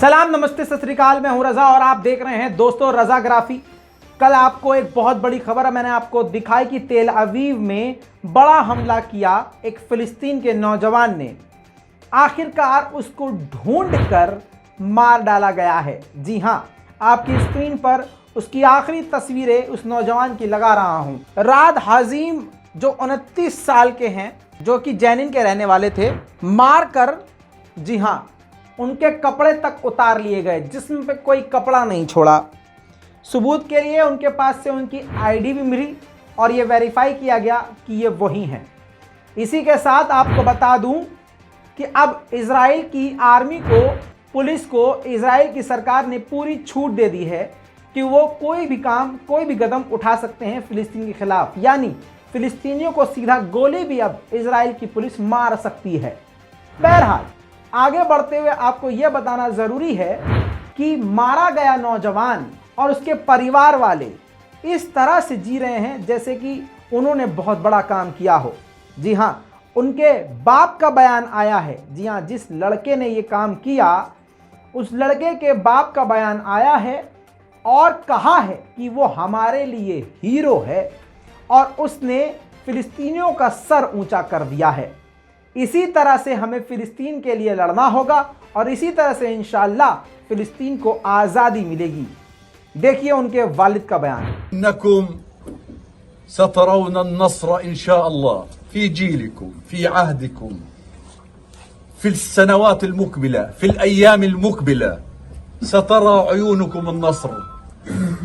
सलाम, नमस्ते, सत श्री अकाल। मैं हूं रजा और आप देख रहे हैं दोस्तों रजाग्राफी। कल आपको एक बहुत बड़ी खबर मैंने आपको दिखाई कि तेल अवीव में बड़ा हमला किया एक फिलिस्तीन के नौजवान ने। आखिरकार उसको ढूंढकर मार डाला गया है। जी हां, आपकी स्क्रीन पर उसकी आखिरी तस्वीरें उस नौजवान की लगा रहा हूं। राद हाजिम जो 29 साल के हैं, जो कि जैनिन के रहने वाले थे, मारकर, जी हां, उनके कपड़े तक उतार लिए गए, जिस्म पे कोई कपड़ा नहीं छोड़ा। सबूत के लिए उनके पास से उनकी आईडी भी मिली और ये वेरीफाई किया गया कि ये वही हैं। इसी के साथ आपको बता दूं कि अब इजराइल की आर्मी को, पुलिस को, इजराइल की सरकार ने पूरी छूट दे दी है कि वो कोई भी काम, कोई भी कदम उठा सकते हैं फिलिस्तीन के खिलाफ। यानी फिलिस्तीनियों को सीधा गोली भी अब इजराइल की पुलिस मार सकती है। बहरहाल, आगे बढ़ते हुए आपको यह बताना ज़रूरी है कि मारा गया नौजवान और उसके परिवार वाले इस तरह से जी रहे हैं जैसे कि उन्होंने बहुत बड़ा काम किया हो। जी हाँ, उनके बाप का बयान आया है। जी हाँ, जिस लड़के ने ये काम किया उस लड़के के बाप का बयान आया है और कहा है कि वो हमारे लिए हीरो है और उसने फिलिस्तीनियों का सर ऊंचा कर दिया है। इसी तरह से हमें फिलिस्तीन के लिए लड़ना होगा और इसी तरह से इंशाअल्लाह फिलिस्तीन को आज़ादी मिलेगी। देखिए उनके वालिद का बयान। इन्नकुम सतरौन अन्नस्र इंशाअल्लाह फी जीलिकुम फी अहदिकुम फी सनवात अलमुकबिला फी अय्याम अलमुकबिला सतरा अयूनुकुम अन्नस्र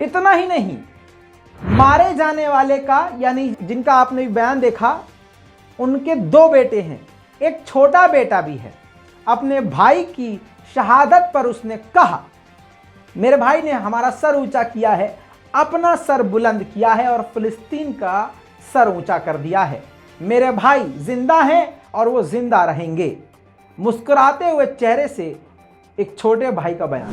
इतना ही नहीं, मारे जाने वाले का, यानी जिनका आपने बयान देखा, उनके 2 बेटे हैं, एक छोटा बेटा भी है। अपने भाई की शहादत पर उसने कहा, मेरे भाई ने हमारा सर ऊंचा किया है, अपना सर बुलंद किया है और फिलिस्तीन का सर ऊंचा कर दिया है। मेरे भाई जिंदा हैं और वो जिंदा रहेंगे। मुस्कुराते हुए चेहरे से एक छोटे भाई का बयान।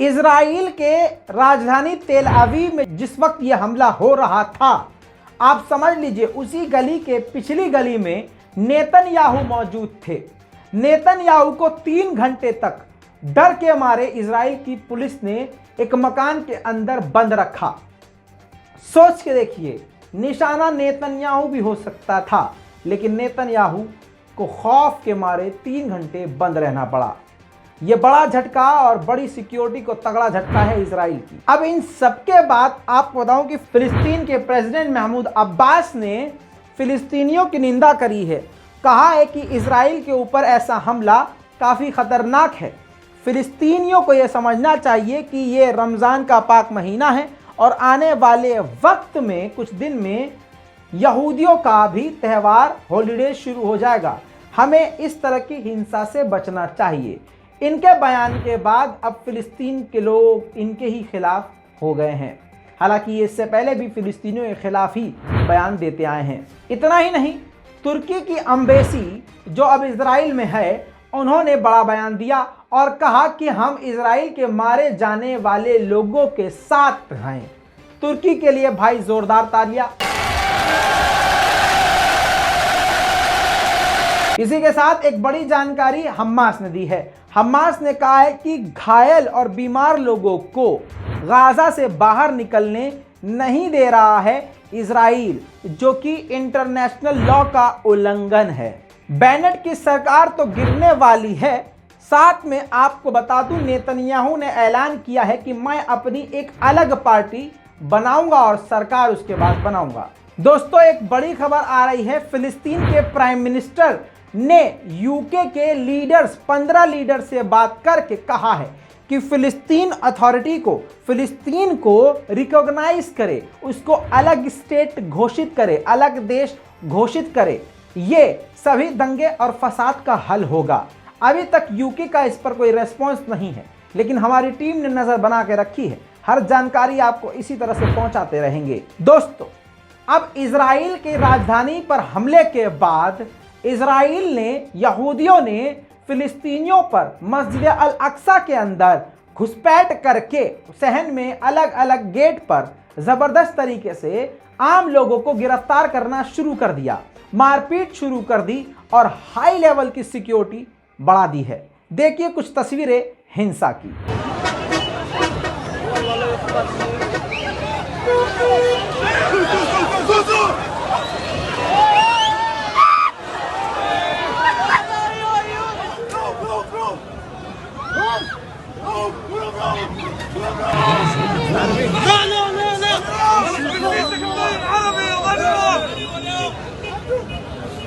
इजराइल के राजधानी तेल अवीव में जिस वक्त यह हमला हो रहा था, आप समझ लीजिए उसी गली के पिछली गली में नेतन्याहू मौजूद थे। नेतन्याहू को 3 घंटे तक डर के मारे इजराइल की पुलिस ने एक मकान के अंदर बंद रखा। सोच के देखिए, निशाना नेतन्याहू भी हो सकता था, लेकिन नेतन्याहू को खौफ के मारे 3 घंटे बंद रहना पड़ा। यह बड़ा झटका और बड़ी सिक्योरिटी को तगड़ा झटका है इजराइल की। अब इन सबके बाद आपको बताऊं कि फिलिस्तीन के प्रेसिडेंट महमूद अब्बास ने फिलिस्तीनियों की निंदा करी है। कहा है कि इजराइल के ऊपर ऐसा हमला काफ़ी ख़तरनाक है। फिलिस्तीनियों को यह समझना चाहिए कि ये रमज़ान का पाक महीना है और आने वाले वक्त में कुछ दिन में यहूदियों का भी त्यौहार, हॉलीडे शुरू हो जाएगा। हमें इस तरह की हिंसा से बचना चाहिए। इनके बयान के बाद अब फिलिस्तीन के लोग इनके ही खिलाफ हो गए हैं। हालांकि इससे पहले भी फिलिस्तीनियों के खिलाफ ही बयान देते आए हैं। इतना ही नहीं, तुर्की की अम्बेसी जो अब इजराइल में है, उन्होंने बड़ा बयान दिया और कहा कि हम इजराइल के मारे जाने वाले लोगों के साथ हैं। तुर्की के लिए भाई जोरदार तालियां। इसी के साथ एक बड़ी जानकारी हमास ने दी है। हमास ने कहा है कि घायल और बीमार लोगों को गाजा से बाहर निकलने नहीं दे रहा है इजराइल, जो कि इंटरनेशनल लॉ का उल्लंघन है। बेनेट की सरकार तो गिरने वाली है, साथ में आपको बता दूं नेतन्याहू ने ऐलान किया है कि मैं अपनी एक अलग पार्टी बनाऊंगा और सरकार उसके बाद बनाऊंगा। दोस्तों, एक बड़ी खबर आ रही है। फिलिस्तीन के प्राइम मिनिस्टर ने यूके के लीडर्स 15 लीडर से बात करके कहा है कि फिलिस्तीन अथॉरिटी को, फिलिस्तीन को रिकॉग्नाइज करे, उसको अलग स्टेट घोषित करे, अलग देश घोषित करे। ये सभी दंगे और फसाद का हल होगा। अभी तक यूके का इस पर कोई रेस्पॉन्स नहीं है, लेकिन हमारी टीम ने नजर बना के रखी है। हर जानकारी आपको इसी तरह से पहुंचाते रहेंगे। दोस्तों, अब इजराइल की राजधानी पर हमले के बाद इजराइल ने, यहूदियों ने फिलिस्तीनियों पर मस्जिद अल अक्सा के अंदर घुसपैठ करके सहन में अलग अलग गेट पर जबरदस्त तरीके से आम लोगों को गिरफ्तार करना शुरू कर दिया, मारपीट शुरू कर दी और हाई लेवल की सिक्योरिटी बढ़ा दी है। देखिए कुछ तस्वीरें हिंसा की।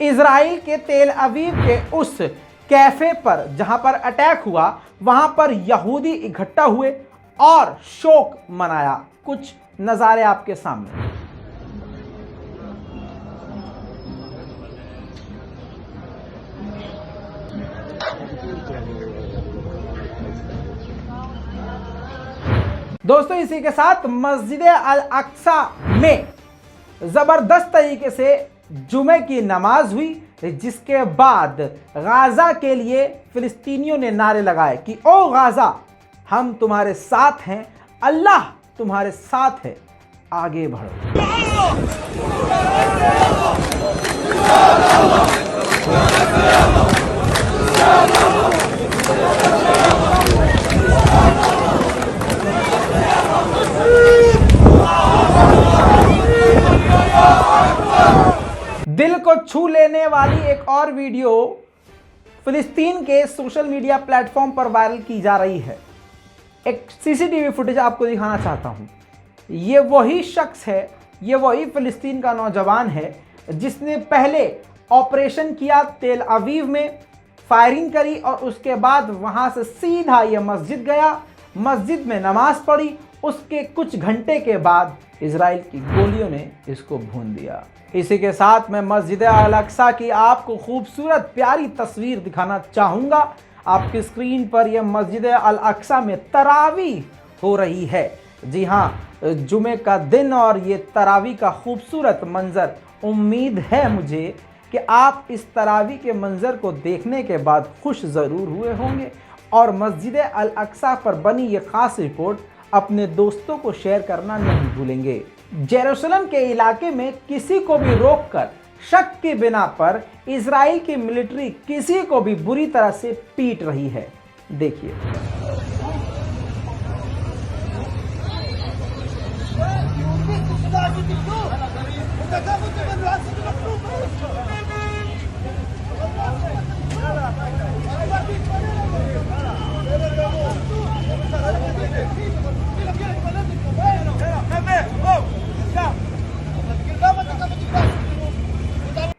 इजराइल के तेल अवीव के उस कैफे पर जहां पर अटैक हुआ, वहां पर यहूदी इकट्ठा हुए और शोक मनाया। कुछ नजारे आपके सामने। दोस्तों, इसी के साथ मस्जिद अल अक्सा में जबरदस्त तरीके से जुमे की नमाज हुई, जिसके बाद गाजा के लिए फिलिस्तीनियों ने नारे लगाए कि ओ गाजा, हम तुम्हारे साथ हैं, अल्लाह तुम्हारे साथ है, आगे बढ़ो। दिल को छू लेने वाली एक और वीडियो फिलिस्तीन के सोशल मीडिया प्लेटफॉर्म पर वायरल की जा रही है। एक सीसीटीवी फुटेज आपको दिखाना चाहता हूं। ये वही शख्स है, ये वही फिलिस्तीन का नौजवान है जिसने पहले ऑपरेशन किया तेल अवीव में, फायरिंग करी और उसके बाद वहां से सीधा ये मस्जिद गया, मस्जिद में नमाज पढ़ी। उसके कुछ घंटे के बाद इजराइल की गोलियों ने इसको भून दिया। इसी के साथ मैं मस्जिद अल अक्सा की आपको खूबसूरत प्यारी तस्वीर दिखाना चाहूँगा। आपकी स्क्रीन पर यह मस्जिद अल अक्सा में तरावी हो रही है। जी हाँ, जुमे का दिन और ये तरावी का खूबसूरत मंजर। उम्मीद है मुझे कि आप इस तरावी के मंजर को देखने के बाद खुश ज़रूर हुए होंगे और मस्जिद अल अक्सा पर बनी ये ख़ास रिपोर्ट अपने दोस्तों को शेयर करना नहीं भूलेंगे। जेरूसलम के इलाके में किसी को भी रोककर शक के बिना पर इजराइल की मिलिट्री किसी को भी बुरी तरह से पीट रही है। देखिए।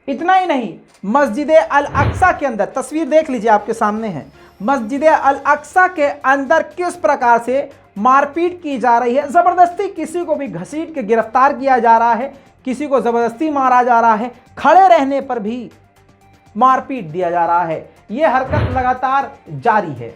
इतना ही नहीं, मस्जिद अल अक्सा के अंदर तस्वीर देख लीजिए, आपके सामने है। मस्जिद अल अक्सा के अंदर किस प्रकार से मारपीट की जा रही है। ज़बरदस्ती किसी को भी घसीट के गिरफ्तार किया जा रहा है, किसी को ज़बरदस्ती मारा जा रहा है, खड़े रहने पर भी मारपीट दिया जा रहा है। ये हरकत लगातार जारी है।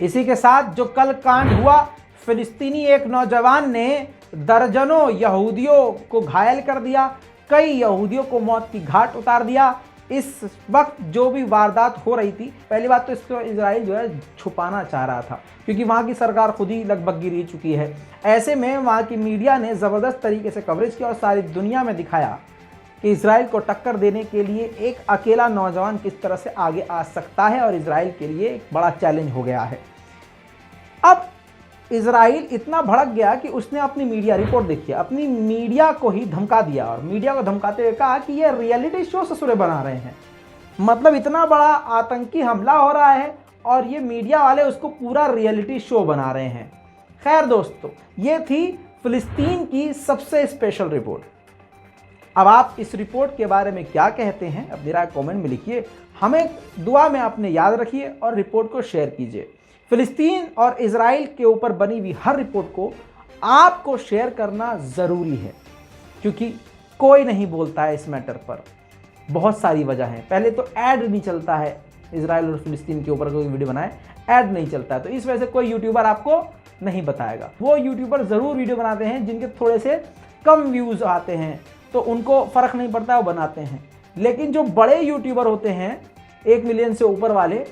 इसी के साथ जो कल कांड हुआ, फिलिस्तीनी एक नौजवान ने दर्जनों यहूदियों को घायल कर दिया, कई यहूदियों को मौत की घाट उतार दिया। इस वक्त जो भी वारदात हो रही थी, पहली बात तो इसको इजराइल जो है छुपाना चाह रहा था, क्योंकि वहाँ की सरकार खुद ही लगभग गिर चुकी है। ऐसे में वहाँ की मीडिया ने ज़बरदस्त तरीके से कवरेज किया और सारी दुनिया में दिखाया कि इजराइल को टक्कर देने के लिए एक अकेला नौजवान किस तरह से आगे आ सकता है, और इजराइल के लिए एक बड़ा चैलेंज हो गया है। अब इजराइल इतना भड़क गया कि उसने अपनी मीडिया रिपोर्ट देखी, अपनी मीडिया को ही धमका दिया, और मीडिया को धमकाते हुए कहा कि ये रियलिटी शो ससुरे बना रहे हैं। मतलब इतना बड़ा आतंकी हमला हो रहा है और ये मीडिया वाले उसको पूरा रियलिटी शो बना रहे हैं। खैर दोस्तों, ये थी फिलिस्तीन की सबसे स्पेशल रिपोर्ट। अब आप इस रिपोर्ट के बारे में क्या कहते हैं, अपनी राय कमेंट में लिखिए, हमें दुआ में अपने याद रखिए और रिपोर्ट को शेयर कीजिए। फिलिस्तीन और इजराइल के ऊपर बनी हुई हर रिपोर्ट को आपको शेयर करना ज़रूरी है, क्योंकि कोई नहीं बोलता है इस मैटर पर। बहुत सारी वजह हैं। पहले तो ऐड नहीं चलता है, इजराइल और फिलिस्तीन के ऊपर कोई वीडियो बनाए ऐड नहीं चलता है, तो इस वजह से कोई यूट्यूबर आपको नहीं बताएगा। वो यूट्यूबर ज़रूर वीडियो बनाते हैं जिनके थोड़े से कम व्यूज़ आते हैं, तो उनको फ़र्क नहीं पड़ता, वो बनाते हैं। लेकिन जो बड़े यूट्यूबर होते हैं 1 मिलियन से ऊपर वाले,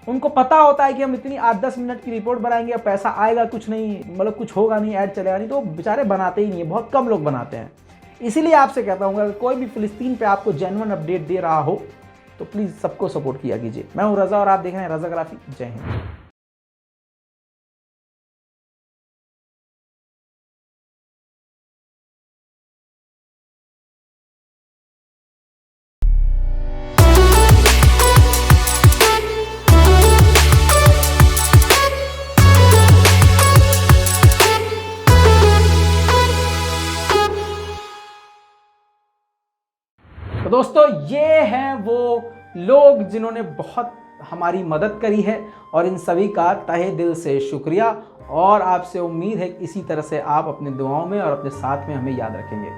उनको पता होता है कि हम इतनी 8-10 मिनट की रिपोर्ट बनाएंगे, पैसा आएगा कुछ नहीं, मतलब कुछ होगा नहीं, ऐड चलेगा नहीं, तो बेचारे बनाते ही नहीं है, बहुत कम लोग बनाते हैं। इसीलिए आपसे कहता हूँ, अगर कोई भी फिलिस्तीन पे आपको जेन्युइन अपडेट दे रहा हो तो प्लीज़ सबको सपोर्ट किया कीजिए। मैं हूँ रज़ा और आप देख रहे हैं रज़ाग्राफी। जय हिंद। तो दोस्तों, ये हैं वो लोग जिन्होंने बहुत हमारी मदद करी है, और इन सभी का तहे दिल से शुक्रिया। और आपसे उम्मीद है कि इसी तरह से आप अपने दुआओं में और अपने साथ में हमें याद रखेंगे।